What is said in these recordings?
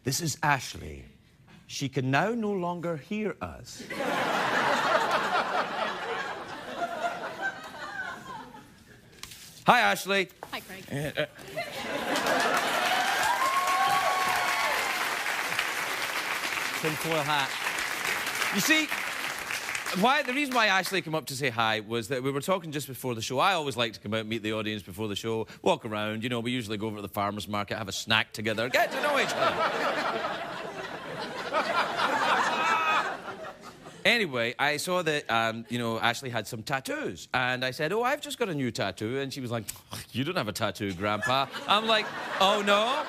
This is Ashley. She can now no longer hear us. Hi, Ashley. Hi, Craig. Tinfoil hat. You see, the reason why Ashley came up to say hi was that we were talking just before the show. I always like to come out and meet the audience before the show, walk around. You know, we usually go over to the farmer's market, have a snack together, get to know each other. Anyway, I saw that, you know, Ashley had some tattoos. And I said, oh, I've just got a new tattoo. And she was like, you don't have a tattoo, Grandpa. I'm like, oh, no?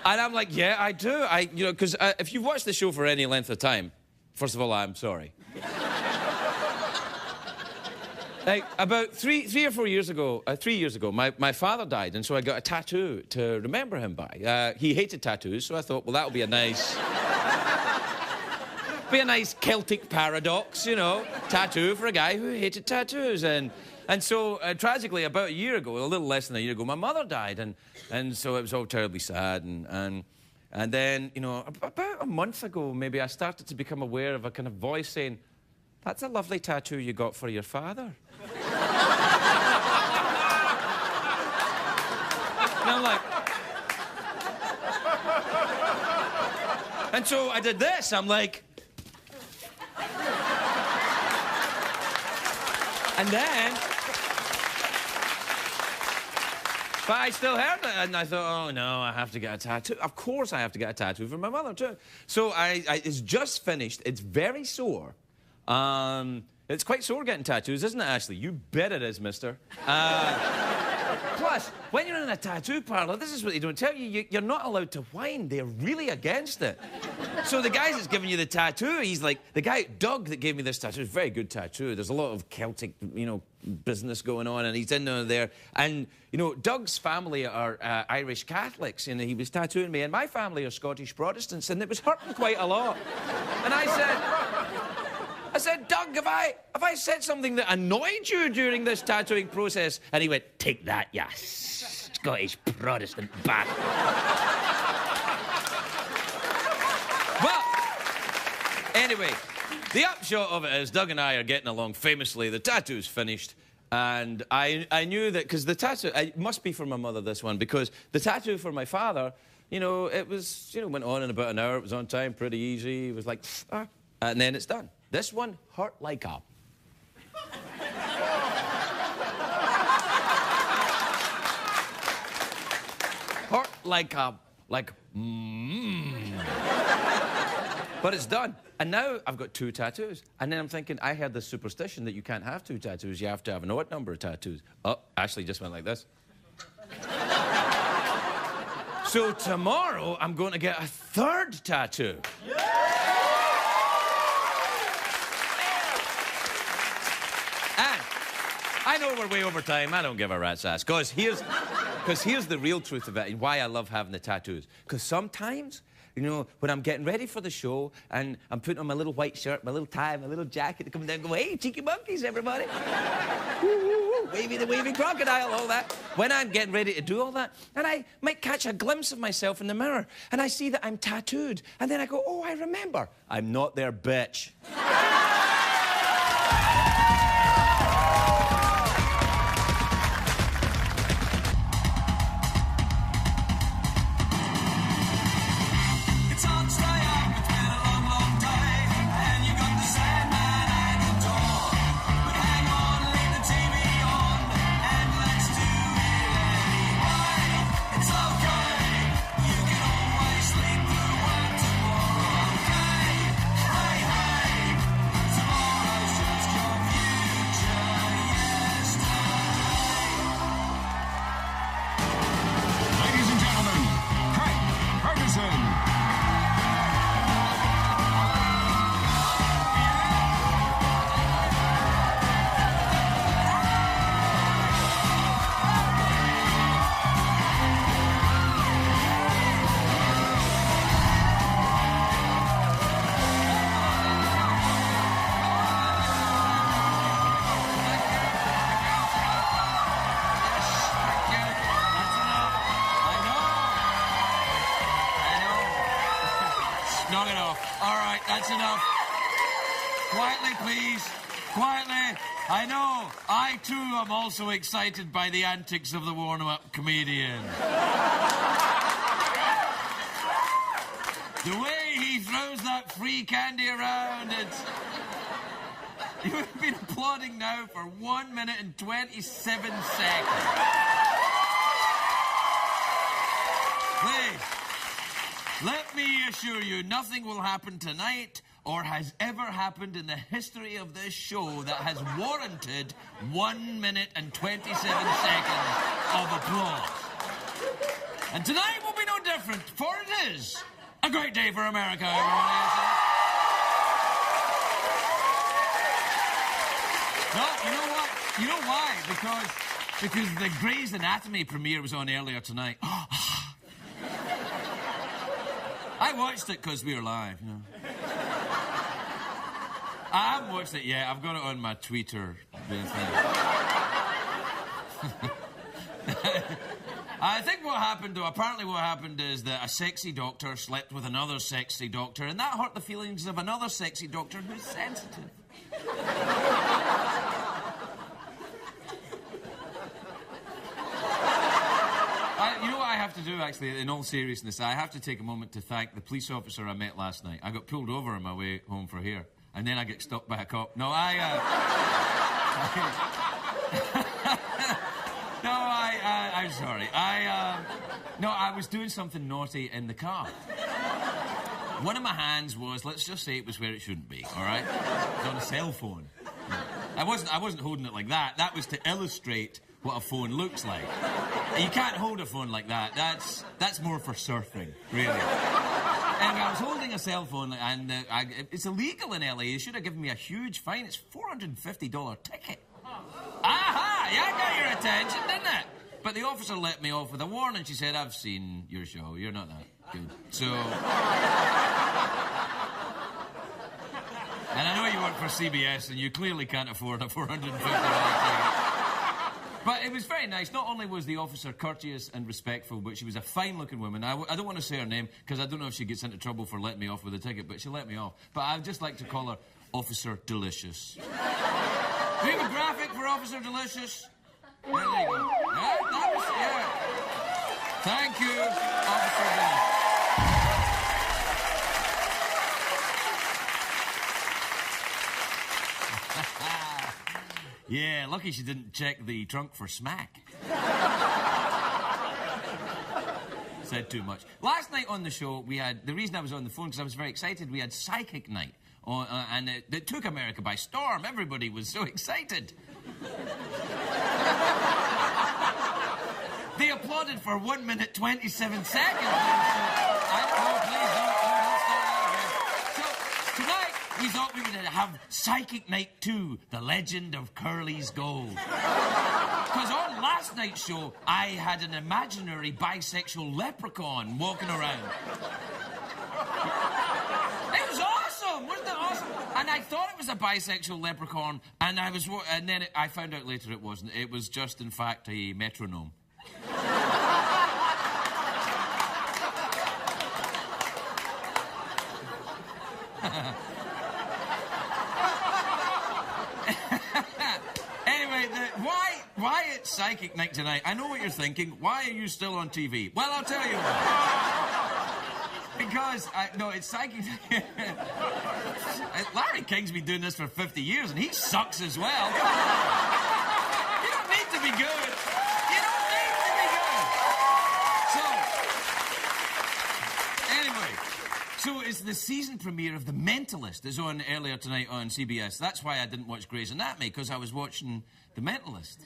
And I'm like, yeah, I do. You know, because if you've watched the show for any length of time, first of all, I'm sorry. Like, about three or 4 years ago, 3 years ago, my father died, and so I got a tattoo to remember him by. He hated tattoos, so I thought, well, that'll be a nice... be a nice Celtic paradox, you know, tattoo for a guy who hated tattoos. And so, tragically, about a year ago, a little less than a year ago, my mother died, and so it was all terribly sad. And then, you know, about a month ago, maybe, I started to become aware of a kind of voice saying, that's a lovely tattoo you got for your father. And I'm like... And so I did this. I'm like... And then... But I still heard it, and I thought, oh, no, I have to get a tattoo. Of course I have to get a tattoo for my mother, too. So it's just finished. It's very sore. It's quite sore getting tattoos, isn't it, Ashley? You bet it is, mister. Plus, when you're in a tattoo parlor, this is what they don't tell you. You're not allowed to whine. They're really against it. So the guy that's giving you the tattoo, he's like... The guy, Doug, that gave me this tattoo, is a very good tattoo. There's a lot of Celtic, you know, business going on, and he's in there. And, you know, Doug's family are Irish Catholics, and he was tattooing me, and my family are Scottish Protestants, and it was hurting quite a lot. And I said, Doug, have I said something that annoyed you during this tattooing process? And he went, take that, you Scottish Protestant bastard. Well, anyway, the upshot of it is Doug and I are getting along famously. The tattoo's finished. And I knew that, because the tattoo, it must be for my mother, this one, because the tattoo for my father, you know, it was, you know, went on in about an hour. It was on time, pretty easy. It was like, and then it's done. This one hurt like a... hurt like a... But it's done. And now I've got 2 tattoos. And then I'm thinking, I heard this superstition that you can't have 2 tattoos. You have to have an odd number of tattoos. Oh, Ashley just went like this. So tomorrow, I'm going to get a 3rd tattoo. I know we're way over time. I don't give a rat's ass. Because here's the real truth of it and why I love having the tattoos. Because sometimes, you know, when I'm getting ready for the show and I'm putting on my little white shirt, my little tie, my little jacket to come down and go, hey, cheeky monkeys, everybody. Woo, woo, woo. Wavy the wavy crocodile, all that. When I'm getting ready to do all that, and I might catch a glimpse of myself in the mirror, and I see that I'm tattooed, and then I go, oh, I remember. I'm not their bitch. knock it off. All right, that's enough. Quietly, please. Quietly. I know. I, too, am also excited by the antics of the worn-up comedian. The way he throws that free candy around, it's... You've been applauding now for 1 minute and 27 seconds. Please, let me assure you, nothing will happen tonight or has ever happened in the history of this show that has warranted 1 minute and 27 seconds of applause. And tonight will be no different, for it is a great day for America, everyone. No, you know what? You know why? Because the Grey's Anatomy premiere was on earlier tonight. I watched it because we were live, you know. I haven't watched it yet. I've got it on my Twitter. I think apparently what happened is that a sexy doctor slept with another sexy doctor, and that hurt the feelings of another sexy doctor who's sensitive. You know what I have to do, actually, in all seriousness? I have to take a moment to thank the police officer I met last night. I got pulled over on my way home for here, and then I get stopped by a cop. No, I'm sorry. I was doing something naughty in the car. One of my hands was, let's just say it was where it shouldn't be, all right? It was on a cell phone. I wasn't holding it like that. That was to illustrate what a phone looks like. You can't hold a phone like that. That's more for surfing, really. Anyway, I was holding a cell phone, and it's illegal in LA. You should have given me a huge fine. It's $450 ticket. Aha! Yeah, I got your attention, didn't it? But the officer let me off with a warning. She said, I've seen your show. You're not that good. So... And I know you work for CBS, and you clearly can't afford a $450 ticket. But it was very nice. Not only was the officer courteous and respectful, but she was a fine-looking woman. I don't want to say her name, because I don't know if she gets into trouble for letting me off with a ticket, but she let me off. But I'd just like to call her Officer Delicious. Do you have a graphic for Officer Delicious? Yeah, there you go. Yeah. Thank you, Officer Delicious. Yeah, lucky she didn't check the trunk for smack. Said too much. Last night on the show, the reason I was on the phone, because I was very excited, we had Psychic Night. And it took America by storm. Everybody was so excited. They applauded for 1 minute, 27 seconds. Please don't start that again. So, tonight, we thought we would have Psychic Night 2, The Legend of Curly's Gold. Because on last night's show, I had an imaginary bisexual leprechaun walking around. It was awesome! Wasn't it awesome? And I thought it was a bisexual leprechaun, and then I found out later it wasn't. It was just, in fact, a metronome. Why it's Psychic Night tonight? I know what you're thinking. Why are you still on TV? Well, I'll tell you why. Because, it's Psychic Night. Larry King's been doing this for 50 years, and he sucks as well. You don't need to be good. You don't need to be good. So it's the season premiere of The Mentalist. It's on earlier tonight on CBS. That's why I didn't watch Grey's Anatomy, because I was watching The Mentalist.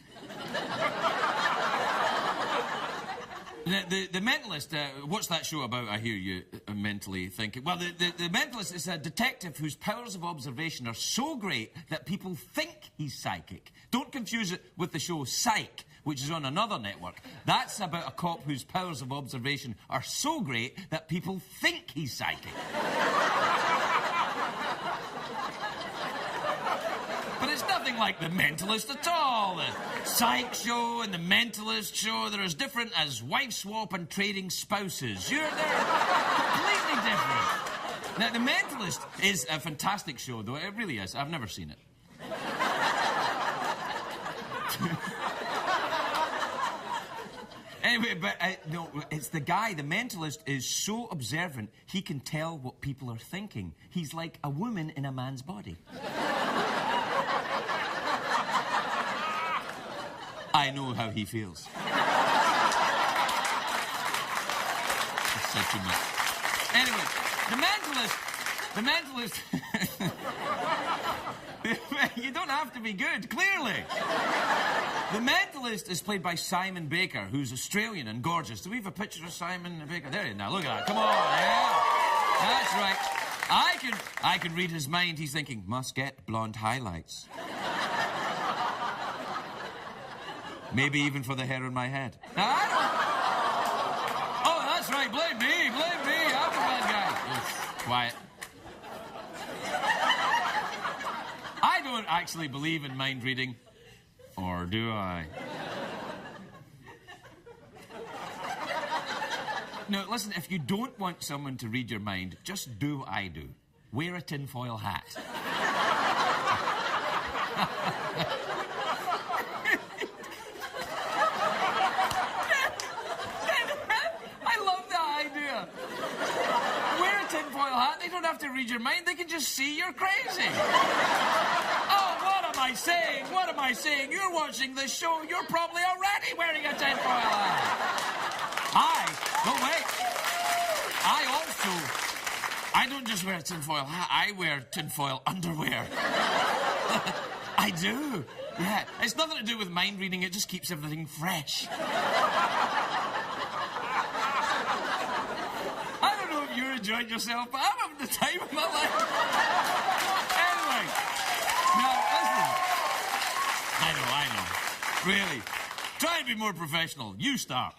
The Mentalist, what's that show about, I hear you mentally thinking? Well, the Mentalist is a detective whose powers of observation are so great that people think he's psychic. Don't confuse it with the show Psych, which is on another network. That's about a cop whose powers of observation are so great that people think he's psychic. But it's nothing like The Mentalist at all. The Psych show and The Mentalist show, they're as different as wife swap and trading spouses. They're completely different. Now, The Mentalist is a fantastic show, though. It really is. I've never seen it. Anyway, but no, it's the guy. The Mentalist is so observant, he can tell what people are thinking. He's like a woman in a man's body. I know how he feels. Said too much. Anyway, The Mentalist... You don't have to be good, clearly. The Mentalist is played by Simon Baker, who's Australian and gorgeous. Do we have a picture of Simon Baker? There he is now, look at that. Come on, yeah. That's right. I can read his mind. He's thinking, must get blonde highlights. Maybe even for the hair on my head. Now, I don't... Oh, that's right, blame me. I'm the bad guy. Yes, quiet. I don't actually believe in mind reading. Or do I? No, listen, if you don't want someone to read your mind, just do what I do. Wear a tinfoil hat. I love that idea. Wear a tinfoil hat, they don't have to read your mind, they can just see you're crazy. Oh, what am I saying? What am I saying? You're watching this show, you're probably already wearing a tinfoil hat. I don't just wear a tinfoil hat, I wear tinfoil underwear. I do. Yeah, it's nothing to do with mind reading, it just keeps everything fresh. I don't know if you're enjoying yourself, but I'm having the time of my life. Anyway, now listen. I know. Really. Try and be more professional. You start.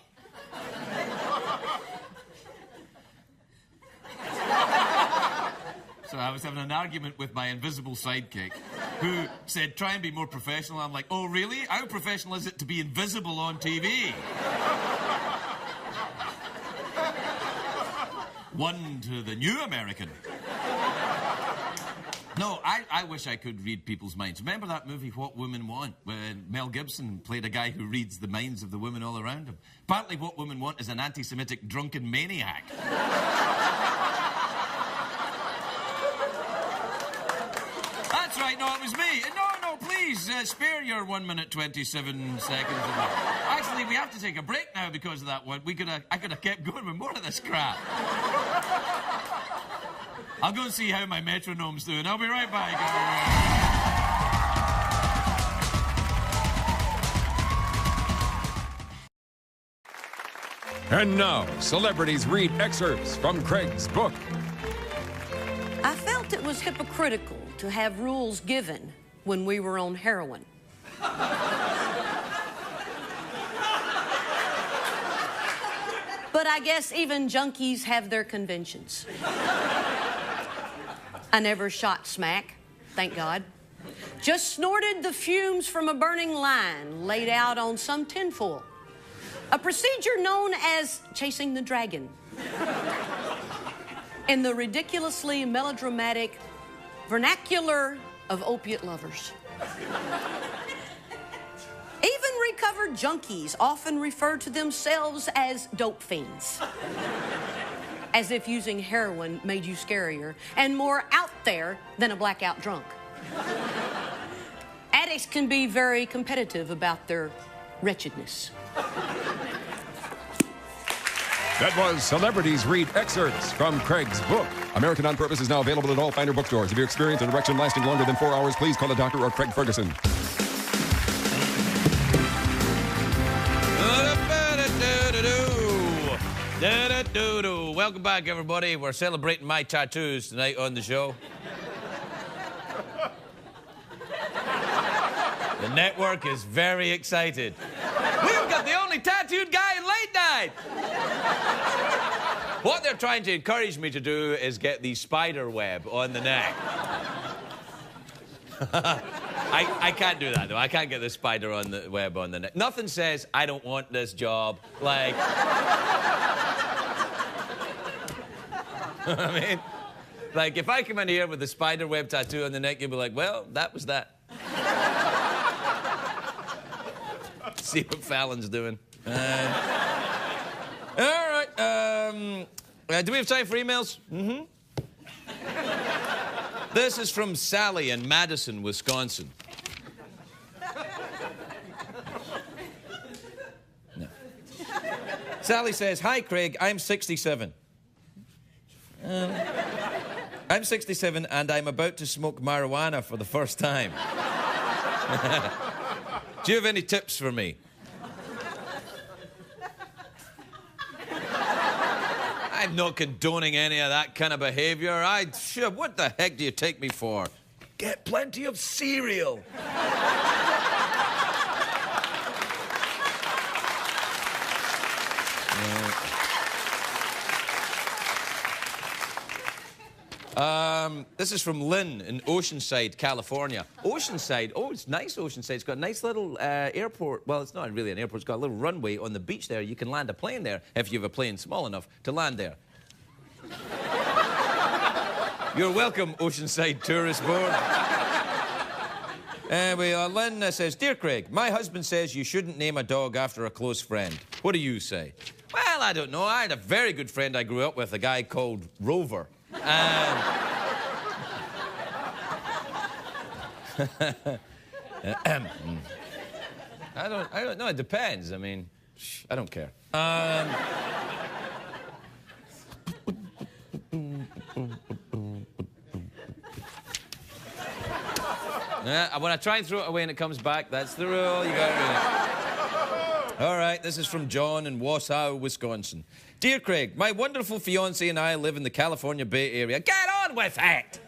So I was having an argument with my invisible sidekick, who said, try and be more professional. I'm like, oh, really? How professional is it to be invisible on TV? One to the new American. No, I wish I could read people's minds. Remember that movie, What Women Want, when Mel Gibson played a guy who reads the minds of the women all around him? Apparently What Women Want is an anti-Semitic drunken maniac. That's right, no, it was me. No, please, spare your 1 minute 27 seconds. Actually, we have to take a break now because of that one. I could have kept going with more of this crap. I'll go and see how my metronome's doing. I'll be right back. And now, celebrities read excerpts from Craig's book. I felt it was hypocritical to have rules given when we were on heroin. But I guess even junkies have their conventions. I never shot smack, thank God. Just snorted the fumes from a burning line laid out on some tinfoil. A procedure known as chasing the dragon. In the ridiculously melodramatic vernacular of opiate lovers. Even recovered junkies often refer to themselves as dope fiends. As if using heroin made you scarier and more out there than a blackout drunk. Addicts can be very competitive about their wretchedness. That was Celebrities Read Excerpts from Craig's book. American on Purpose is now available at all finer bookstores. If you experience an erection lasting longer than 4 hours, please call a doctor or Craig Ferguson. Welcome back, everybody. We're celebrating my tattoos tonight on the show. The network is very excited. We've got the only tattooed guy in late night. What they're trying to encourage me to do is get the spider web on the neck. I can't do that, though. I can't get the spider on the web on the neck. Nothing says, I don't want this job. Like... I mean, Like, if I come in here with a spider web tattoo on the neck, you'll be like, well, that was that. See what Fallon's doing. All right. Do we have time for emails? Mm-hmm. This is from Sally in Madison, Wisconsin. No. Sally says, "Hi, Craig. I'm 67. I'm 67 and I'm about to smoke marijuana for the first time. Do you have any tips for me?" I'm not condoning any of that kind of behavior. What the heck do you take me for? Get plenty of cereal. This is from Lynn in Oceanside, California. Oceanside, oh, it's nice, Oceanside. It's got a nice little airport. Well, it's not really an airport. It's got a little runway on the beach there. You can land a plane there if you have a plane small enough to land there. You're welcome, Oceanside Tourist Board. Lynn says, "Dear Craig, my husband says you shouldn't name a dog after a close friend. What do you say?" Well, I don't know. I had a very good friend I grew up with, a guy called Rover. I don't know. It depends. I mean, I don't care. When I try and throw it away and it comes back, that's the rule. You got to read it. All right, this is from John in Wausau, Wisconsin. "Dear Craig, my wonderful fiancé and I live in the California Bay Area." Get on with it!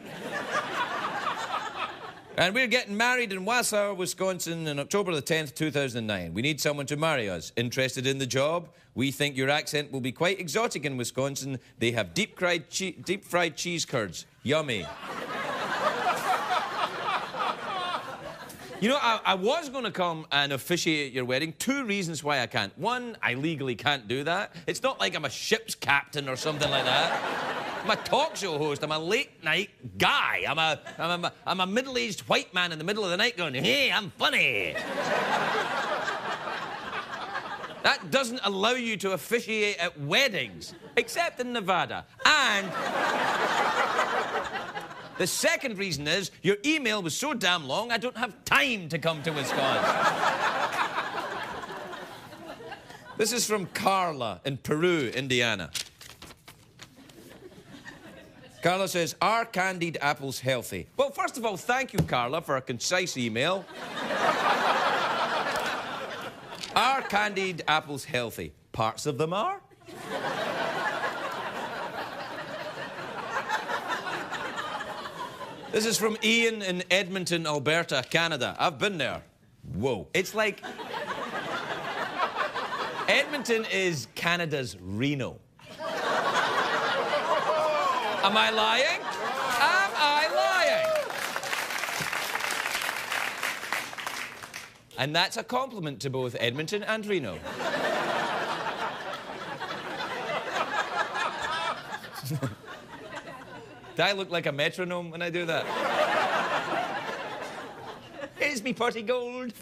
"And we're getting married in Wausau, Wisconsin on October the 10th, 2009. We need someone to marry us. Interested in the job? We think your accent will be quite exotic in Wisconsin. They have deep-fried cheese curds. Yummy." You know, I was going to come and officiate your wedding. 2 reasons why I can't. 1, I legally can't do that. It's not like I'm a ship's captain or something like that. I'm a talk show host. I'm a late-night guy. I'm a middle-aged white man in the middle of the night going, "Hey, I'm funny." That doesn't allow you to officiate at weddings, except in Nevada. And the second reason is your email was so damn long, I don't have time to come to Wisconsin. This is from Carla in Peru, Indiana. Carla says, "Are candied apples healthy?" Well, first of all, thank you, Carla, for a concise email. Are candied apples healthy? Parts of them are. This is from Ian in Edmonton, Alberta, Canada. I've been there. Whoa. It's like... Edmonton is Canada's Reno. Am I lying? Am I lying? And that's a compliment to both Edmonton and Reno. Do I look like a metronome when I do that? Here's me potty gold.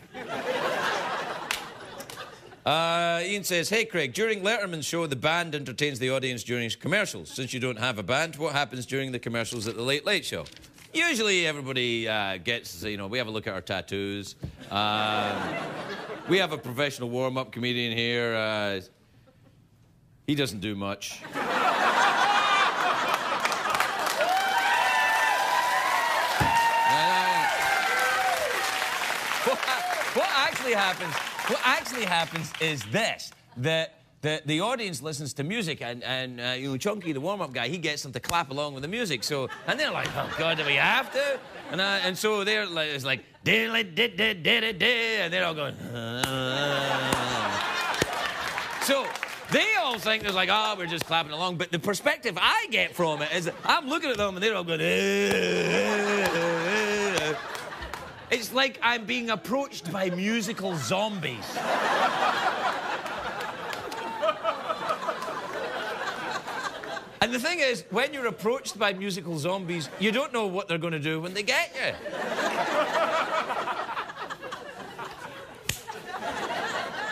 Ian says, "Hey, Craig, during Letterman's show, the band entertains the audience during commercials. Since you don't have a band, what happens during the commercials at the Late Late Show?" Usually everybody gets, you know, we have a look at our tattoos. We have a professional warm-up comedian here. He doesn't do much. What actually happens is this, that the audience listens to music and you know, Chunky, the warm-up guy, he gets them to clap along with the music. So, and they're like, "Oh, God, do we have to?" And so they're like, it's like, and they're all going, So they all think there's like, "Oh, we're just clapping along." But the perspective I get from it is that I'm looking at them and they're all going, It's like I'm being approached by musical zombies. And the thing is, when you're approached by musical zombies, you don't know what they're going to do when they get you.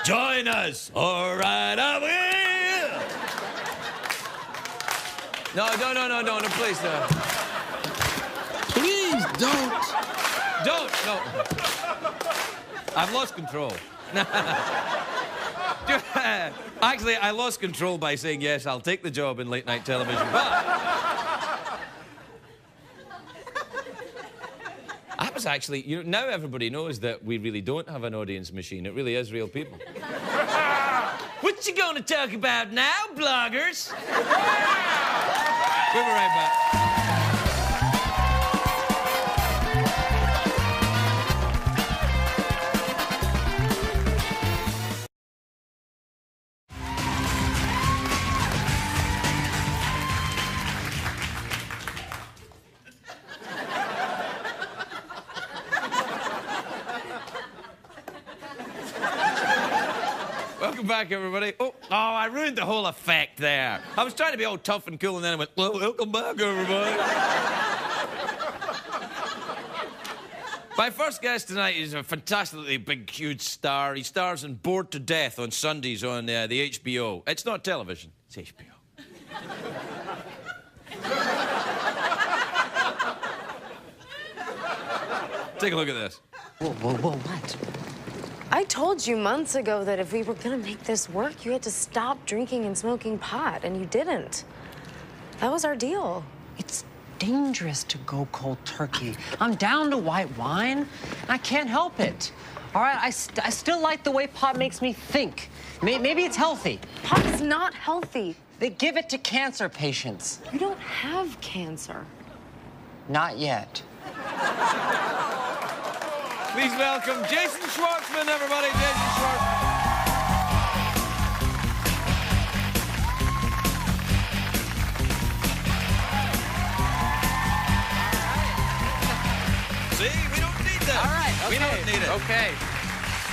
Join us, all right, I will. No, please, no. Please don't. Don't, no. I've lost control. Actually, I lost control by saying, yes, I'll take the job in late-night television, but... I was actually... You know, now everybody knows that we really don't have an audience machine. It really is real people. What you gonna talk about now, bloggers? We'll be right back. Welcome back, everybody. Oh, I ruined the whole effect there. I was trying to be all tough and cool, and then I went, well, welcome back, everybody. My first guest tonight is a fantastically big, huge star. He stars in Bored to Death on Sundays on the HBO. It's not television, it's HBO. Take a look at this. Whoa, what? I told you months ago that if we were gonna make this work, you had to stop drinking and smoking pot, and you didn't. That was our deal. It's dangerous to go cold turkey. I'm down to white wine. I can't help it. All right, I still like the way pot makes me think. Maybe it's healthy. Pot's not healthy. They give it to cancer patients. You don't have cancer. Not yet. Please welcome Jason Schwartzman, everybody. Jason Schwartzman. See, we don't need that. All right, okay. We don't need it. Okay.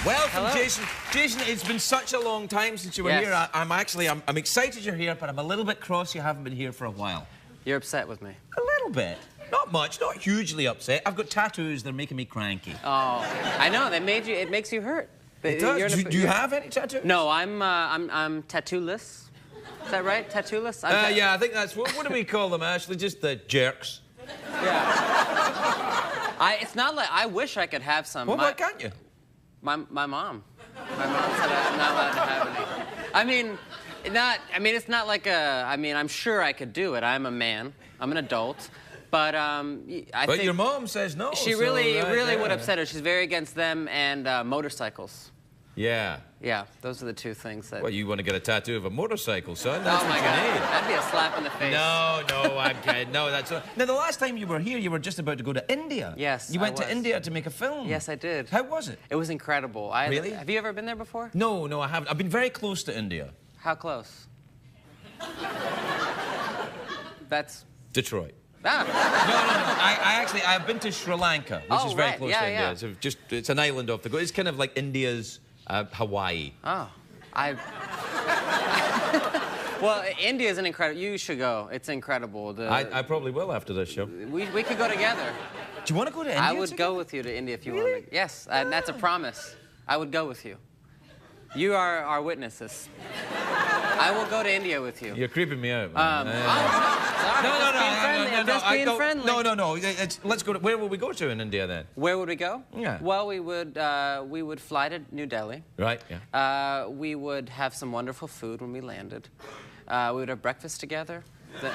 Welcome, Hello. Jason. Jason, it's been such a long time since you were Yes. here. I'm excited you're here, but I'm a little bit cross you haven't been here for a while. You're upset with me. A little bit. Not much, not hugely upset. I've got tattoos, they're making me cranky. Oh, I know. It makes you hurt. It does. Do you have any tattoos? No, I'm tattoo-less. Is that right? Tattoo-less? Yeah, I think that's... What do we call them, Ashley? Just the jerks. Yeah. It's not like... I wish I could have some. Well, why can't you? My mom. My mom said I'm not allowed to have any. It's not like a... I'm sure I could do it. I'm a man. I'm an adult. But I think your mom says no. She really would upset her. She's very against them and motorcycles. Yeah. Yeah, those are the two things that... Well, you want to get a tattoo of a motorcycle, son? That's Oh, my what God. you need. That'd be a slap in the face. No, I'm kidding. No, that's... Now, the last time you were here, you were just about to go to India. Yes, You went I to was. India to make a film. Yes, I did. How was it? It was incredible. Really? Have you ever been there before? No, I haven't. I've been very close to India. How close? That's... Detroit. Ah. No. I've been to Sri Lanka, which is very right. close Yeah, to India. yeah. It's an island off the coast. It's kind of like India's Hawaii. Oh. Well, India is an incredible... You should go. It's incredible. I probably will after this show. We could go together. Do you want to go to India? I would go with you to India if you want to. Yes, and that's a promise. I would go with you. You are our witnesses. I will go to India with you. You're creeping me out, man. No. I'm just being friendly. No. Let's go to... Where will we go to in India, then? Where would we go? Yeah. Well, we would fly to New Delhi. Right, yeah. We would have some wonderful food when we landed. We would have breakfast together. We would...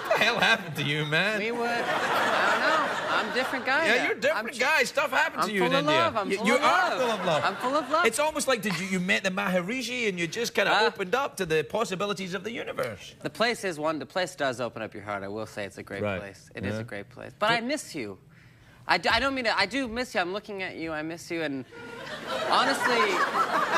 What the hell happened to you, man? We would... I don't know. I'm a different guy. Yeah, now. you're a different guy. Stuff happened to you in I'm full India. of love. You are full of love. I'm full of love. It's almost like you met the Maharishi and you just kind of opened up to the possibilities of the universe. The place is one. The place does open up your heart. I will say it's a great place. It is a great place. But I miss you. I don't mean to. I do miss you. I'm looking at you. I miss you. And honestly,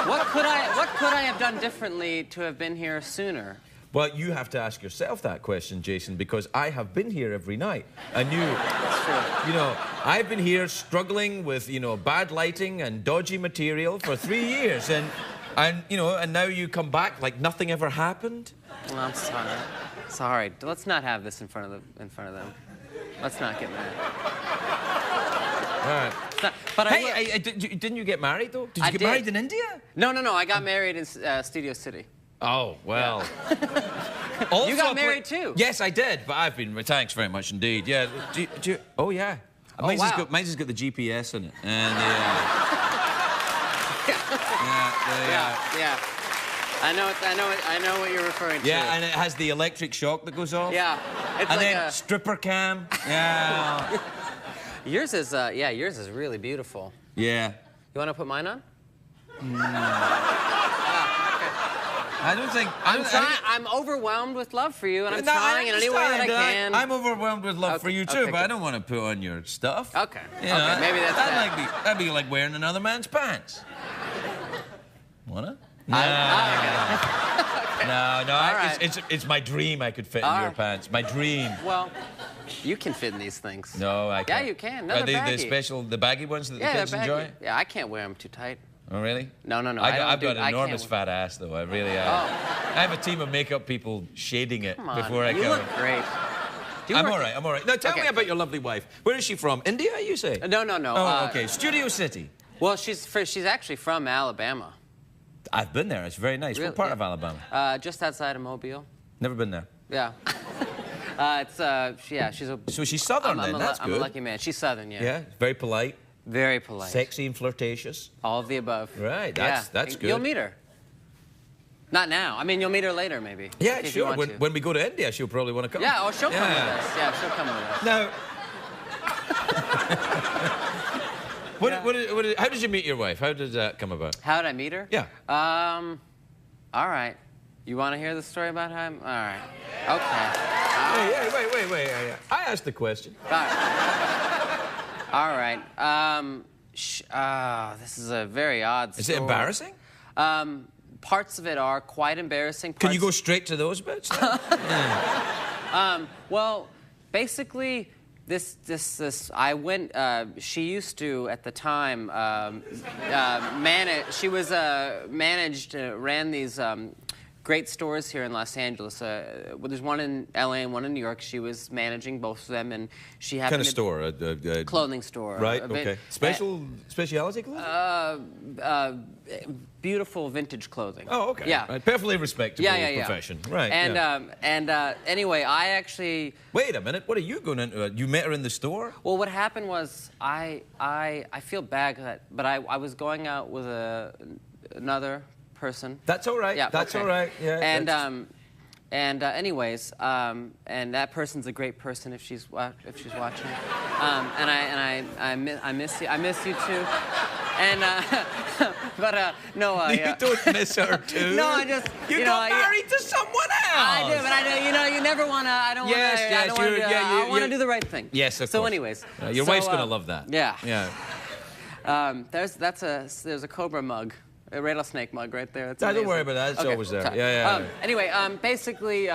what could I have done differently to have been here sooner? Well, you have to ask yourself that question, Jason, because I have been here every night. And I've been here struggling with, bad lighting and dodgy material for 3 years. And And, you know, and now you come back like nothing ever happened? Well, I'm sorry. Sorry. Let's not have this in front of them. Let's not get mad. All right. But hey, didn't you get married, though? Did you get married in India? No. I got married in Studio City. Oh, well. Yeah. You got married, too? Yes, I did, but I've been... Thanks very much indeed. Yeah. Oh, yeah. Oh, mine's, wow. mine's has got the GPS in it. And, Yeah. I know what you're referring to. Yeah, and it has the electric shock that goes off. Yeah. It's and like then stripper cam. Yeah. Yours is really beautiful. Yeah. You want to put mine on? I don't think... I'm overwhelmed with love for you, and I'm trying in any way that I can. I'm overwhelmed with love for you, too, but I don't want to put on your stuff. Okay. You know, Okay, maybe that's that'd be like wearing another man's pants. Wanna? No. Right. It's my dream I could fit in your pants. My dream. Well, you can fit in these things. No, I can't. Yeah, you can. Are They're baggy. the baggy ones that the kids enjoy? Yeah, I can't wear them too tight. Oh, really? No. I've got an enormous fat ass, though. I really have. Oh. I have a team of makeup people shading it Come on. before I come. You look great. I'm all right. Now, tell me about your lovely wife. Where is she from? India, you say? No. Oh, okay. Studio City. Well, she's actually from Alabama. I've been there. It's very nice. Really? What part of Alabama? Just outside of Mobile. Never been there. Yeah. She's a... So she's Southern then, that's good. I'm a lucky man. She's Southern, yeah. Yeah, very polite. Very polite. Sexy and flirtatious. All of the above. Right, that's good. You'll meet her. Not now. I mean, you'll meet her later, maybe. Yeah, sure. When we go to India, she'll probably want to come. Yeah, she'll come with us. Yeah, she'll come with us. Now... how did you meet your wife? How did that come about? How did I meet her? Yeah. All right. You want to hear the story about how I'm... All right. Okay. Wait. I asked the question. All right. This is a very odd story. Is it embarrassing? Parts of it are quite embarrassing. Can you go straight to those bits? Well, basically... I went, she used to, at the time, manage, she was, ran these great stores here in Los Angeles. Well, there's one in L.A. and one in New York. She was managing both of them, and she happened to... What kind of store? Clothing store. Right, okay. Specialty clothing? Beautiful vintage clothing. Oh, okay. Yeah. Right. Perfectly respectable profession. Right, And anyway, I actually... Wait a minute. What are you going into? You met her in the store? Well, what happened was I feel bad, but I was going out with another person. That's all right. Yeah, that's okay. all right. Yeah. Anyways, and that person's a great person if she's watching. I miss you. I miss you too. And no. You don't miss her too. No, I just you got married to someone else. I did, but I know you never wanna. I don't wanna. I wanna do the right thing. Yes, of course. So, anyways, your wife's gonna love that. Yeah. Yeah. There's a cobra mug. A rattlesnake mug right there. Don't worry about that. It's always there. Yeah. Anyway, basically,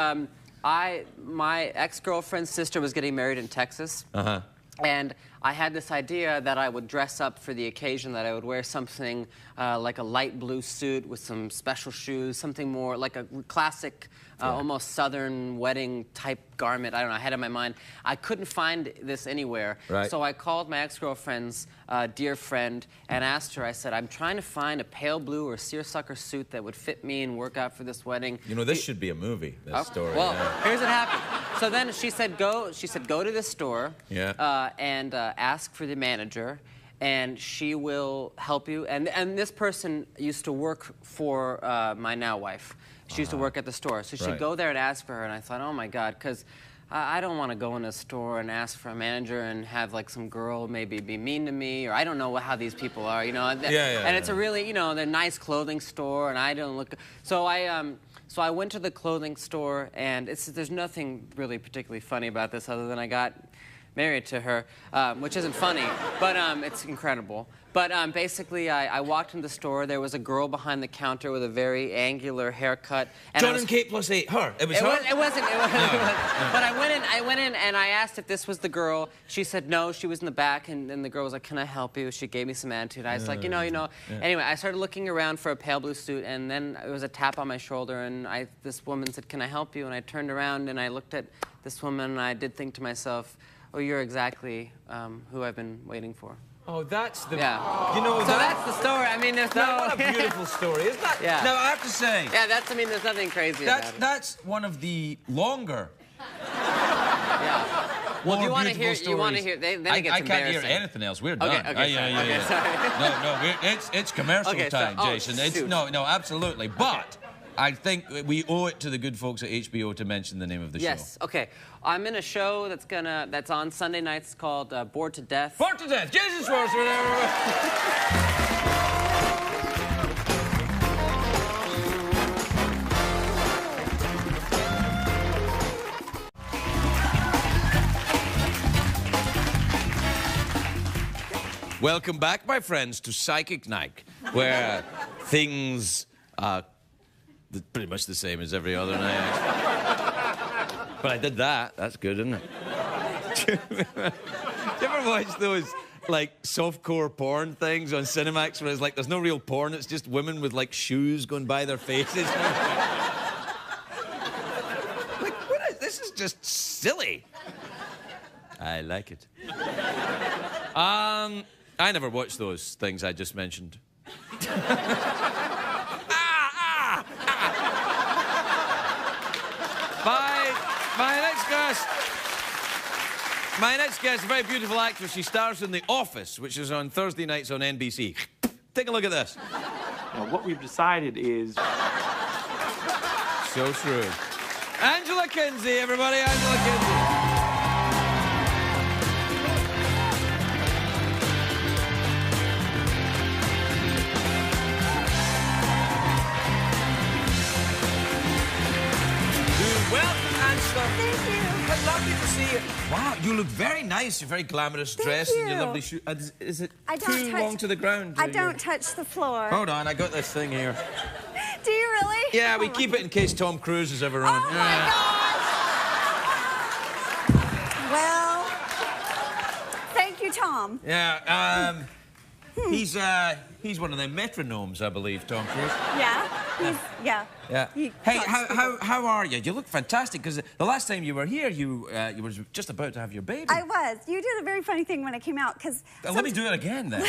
my ex-girlfriend's sister was getting married in Texas. Uh-huh. And I had this idea that I would dress up for the occasion, that I would wear something like a light blue suit with some special shoes, something more like a classic, almost Southern wedding type garment. I don't know, I had it in my mind. I couldn't find this anywhere. Right. So I called my ex-girlfriend's dear friend and asked her, I said, I'm trying to find a pale blue or seersucker suit that would fit me and work out for this wedding. You know, this should be a movie, this story. Well, here's what happened. So then she said, go to this store and ask for the manager, and she will help you. And this person used to work for my now wife. She used to work at the store. So she'd go there and ask for her, and I thought, oh my God, because I don't want to go in a store and ask for a manager and have like some girl maybe be mean to me, or I don't know how these people are, you know. And it's a really, you know, they're nice clothing store, and I don't look. So I went to the clothing store, and there's nothing really particularly funny about this other than I got married to her, which isn't funny, but it's incredible. But basically, I walked into the store. There was a girl behind the counter with a very angular haircut. And John and Kate plus 8. Her. It was her? It wasn't. No. But I went in and I asked if this was the girl. She said no, she was in the back. And the girl was like, can I help you? She gave me some attitude. I was like, you know. Yeah. Anyway, I started looking around for a pale blue suit. And then it was a tap on my shoulder. And this woman said, can I help you? And I turned around and I looked at this woman. And I did think to myself, oh, you're exactly who I've been waiting for. Oh, that's the... Yeah. You know, so that's the story. I mean, there's no... What a beautiful story, isn't that? Yeah. Now, I have to say... Yeah, I mean, there's nothing crazy about it. That's one of the longer... Yeah. Well, do you want to hear... Stories. You want to hear... Then it gets I can't hear anything else. We're done. Okay, sorry. It's commercial time, so, Jason. It's, no, absolutely. But I think we owe it to the good folks at HBO to mention the name of the show. Yes. Okay. I'm in a show that's on Sunday nights called Bored to Death. Bored to Death. Jason Schwartzman. Welcome back, my friends, to Psychic Night, where things are pretty much the same as every other night. But I did that. That's good, isn't it? Do you ever watch those, like, softcore porn things on Cinemax where it's like there's no real porn, it's just women with, like, shoes going by their faces? Like, this is just silly. I like it. I never watched those things I just mentioned. My next guest, a very beautiful actress. She stars in The Office, which is on Thursday nights on NBC. Take a look at this. Now, what we've decided is... So true. Angela Kinsey, everybody. Angela Kinsey. Thank you. It's lovely to see you. Wow, you look very nice. You're very glamorous dressed in your lovely shoes. Is it too long to the ground? I don't touch the floor. Hold on, I got this thing here. Do you really? Yeah, we keep it in case Tom Cruise is ever on. Oh, my gosh! Well, thank you, Tom. Yeah, he's one of them metronomes, I believe, Tom Cruise. Yeah? Yeah. Hey, how are you? You look fantastic, because the last time you were here, you were just about to have your baby. I was. You did a very funny thing when I came out, because... Let me do it again, then.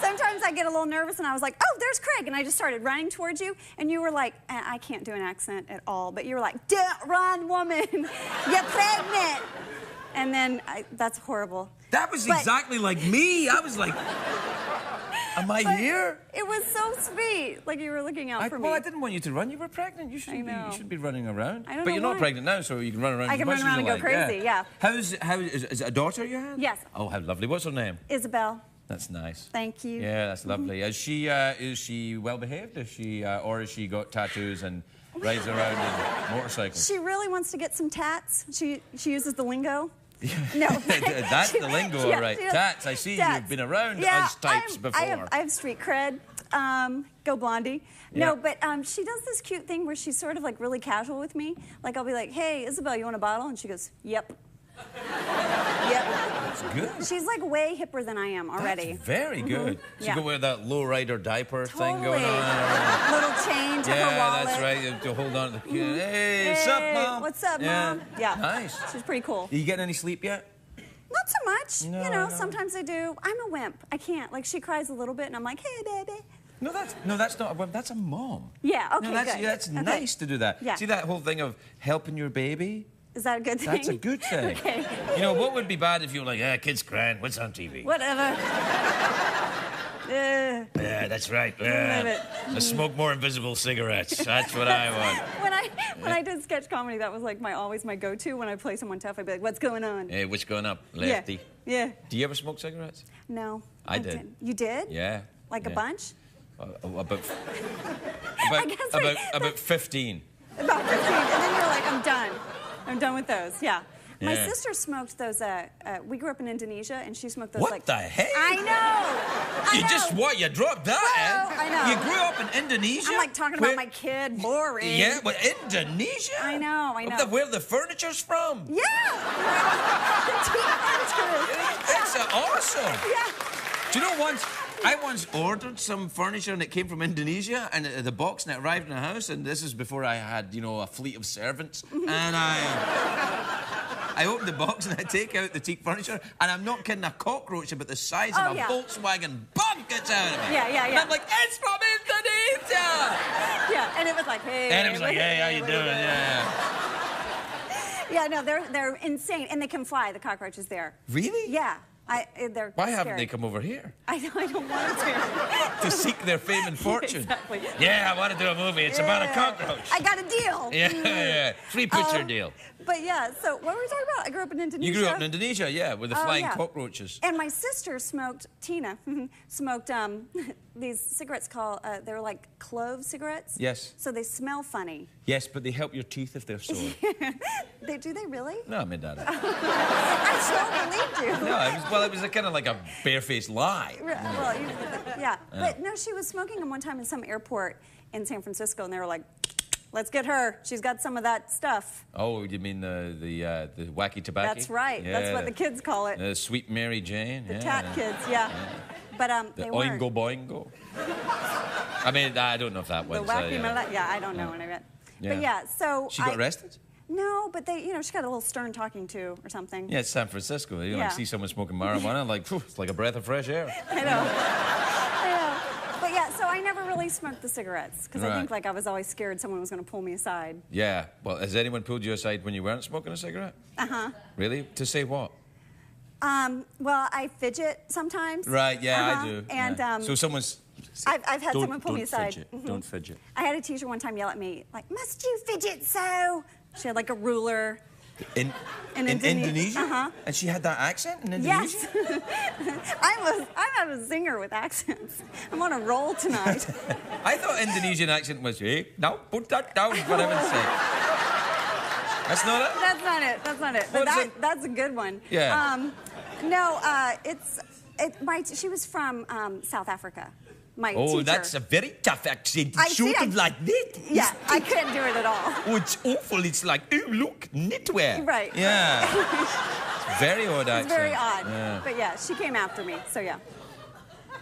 Sometimes I get a little nervous, and I was like, oh, there's Craig, and I just started running towards you, and you were like, I can't do an accent at all, but you were like, don't run, woman. You're pregnant. And then, that's horrible. That was exactly like me. I was like... Am I here? It was so sweet. Like you were looking out for me. Well, I didn't want you to run. You were pregnant. You shouldn't be running around. I don't know But you're not why. pregnant now, so you can run around. I can run around and go crazy. Yeah. Is it a daughter you had? Yes. Oh, how lovely. What's her name? Isabel. That's nice. Thank you. Yeah, that's lovely. Is she well behaved? Or has she got tattoos and rides around in motorcycles? She really wants to get some tats. She uses the lingo. No. That's the lingo, all right. Tats. I see you've been around us types before. I have street cred. Go Blondie. Yeah. No, but she does this cute thing where she's sort of like really casual with me. Like I'll be like, hey, Isabel, you want a bottle? And she goes, yep. Yep. That's good. She's like way hipper than I am already. That's very good. She Yeah. go wear that lowrider diaper thing going on. Little chain to her wallet. Yeah, that's right. You have to hold on to the kid. Hey, what's up, Mom? What's up, Mom? Yeah. Nice. She's pretty cool. Are you getting any sleep yet? Not so much. No, you know, sometimes I do. I'm a wimp. I can't. Like she cries a little bit, and I'm like, hey, baby. No, that's not a wimp. That's a mom. Yeah. Okay. No, that's good. that's Okay. nice to do that. Yeah. See that whole thing of helping your baby? Is that a good thing? That's a good thing. Okay. You know, what would be bad if you were like, kid's crying, what's on TV? Whatever. Yeah, that's right. I smoke more invisible cigarettes. That's what I want. When I did sketch comedy, that was like always my go-to. When I play someone tough, I'd be like, what's going on? Hey, what's going up, lefty? Yeah. Do you ever smoke cigarettes? No. I did. You did? Yeah. Like a bunch? About 15. About 15. And then you're like, I'm done. I'm done with those. Yeah. My sister smoked those, we grew up in Indonesia, and she smoked those, What the heck? I know! You just, what, you dropped that, I know. You grew up in Indonesia? I'm like talking about my kid, boring. Yeah, but Indonesia? I know. Where the furniture's from? Yeah! It's awesome. Yeah. Do you know I once ordered some furniture and it came from Indonesia and the box and it arrived in the house, and this is before I had, you know, a fleet of servants. And I opened the box and I take out the teak furniture and I'm not kidding, a cockroach about the size of a Volkswagen bug gets out of it. Yeah. And I'm like, it's from Indonesia! Yeah, and it was like, hey. And it was like, hey, how you doing? Yeah, no, they're insane, and they can fly, the cockroaches there. Really? Yeah. They're Why scary. haven't they come over here? I know, I don't want to. To seek their fame and fortune. Exactly. Yeah, I want to do a movie. It's about a cockroach. I got a deal. Yeah. Free picture deal. But yeah, so what were we talking about? I grew up in Indonesia. You grew up in Indonesia, yeah, with the flying cockroaches. And my sister smoked, Tina, smoked these cigarettes called, they were like clove cigarettes. Yes. So they smell funny. Yes, but they help your teeth if they're sore. Do they really? No, I made that up. I so believed you. No, it was a kind of like a barefaced lie. Well, yeah. But no, she was smoking them one time in some airport in San Francisco, and they were like, let's get her. She's got some of that stuff. Oh, you mean the wacky tobacco? That's right. Yeah. That's what the kids call it. The Sweet Mary Jane. The tat kids, yeah. But the they weren't. Oingo Boingo. I mean, I don't know if that was. The wacky yeah, I don't know what I meant. Yeah. But yeah, so she got arrested? No, but they, she got a little stern talking to or something. Yeah, it's San Francisco. You like see someone smoking marijuana, like, phew, it's like a breath of fresh air. I know. But yeah, so I never really smoked the cigarettes because I think like I was always scared someone was going to pull me aside. Yeah. Well, has anyone pulled you aside when you weren't smoking a cigarette? Uh-huh. Really? To say what? Well, I fidget sometimes. Right, yeah, I do. And so someone's... I've had someone pull me aside. Fidget. Don't fidget. I had a teacher one time yell at me, like, must you fidget so? She had like a ruler. In Indonesia? Uh-huh. And she had that accent in Indonesia? Yes. I'm a singer with accents. I'm on a roll tonight. I thought Indonesian accent was, hey, now put that down, for heaven's sake. That's not it? That's not it. That's not it. But that's a good one. Yeah. She was from South Africa. My teacher. Oh, that's a very tough accent. It's sort of like that. Yeah, I couldn't do it at all. Oh, it's awful. It's like, oh, look, knitwear. Right. Yeah. It's very odd accent. It's very odd. Yeah. But yeah, she came after me, so yeah.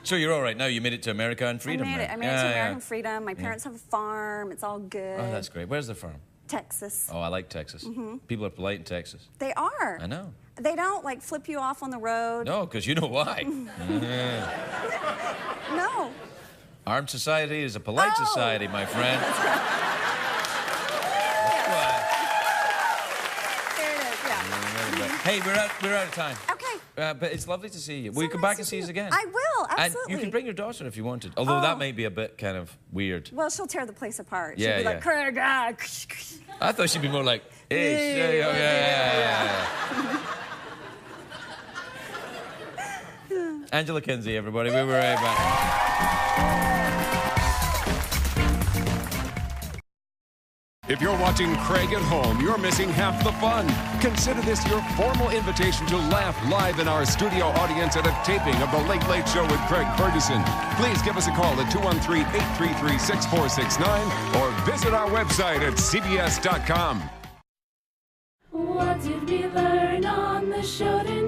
So you're all right now. You made it to America and freedom. I made it to American freedom. My parents have a farm. It's all good. Oh, that's great. Where's the farm? Texas. Oh, I like Texas. People are polite in Texas. They are. I know. They don't, like, flip you off on the road. No, because you know why. No. Armed society is a polite society, my friend. There it is, yeah. Hey, we're out of time. Okay. But it's lovely to see you. Will you come back and see us again? I will, absolutely. And you can bring your daughter if you wanted. Although that may be a bit kind of weird. Well, she'll tear the place apart. Yeah, she'll be like, Craig, I thought she'd be more like, hey, yeah. Angela Kinsey, everybody. We'll be right back. If you're watching Craig at home, you're missing half the fun. Consider this your formal invitation to laugh live in our studio audience at a taping of The Late Late Show with Craig Ferguson. Please give us a call at 213-833-6469 or visit our website at cbs.com. What did we learn on the show tonight?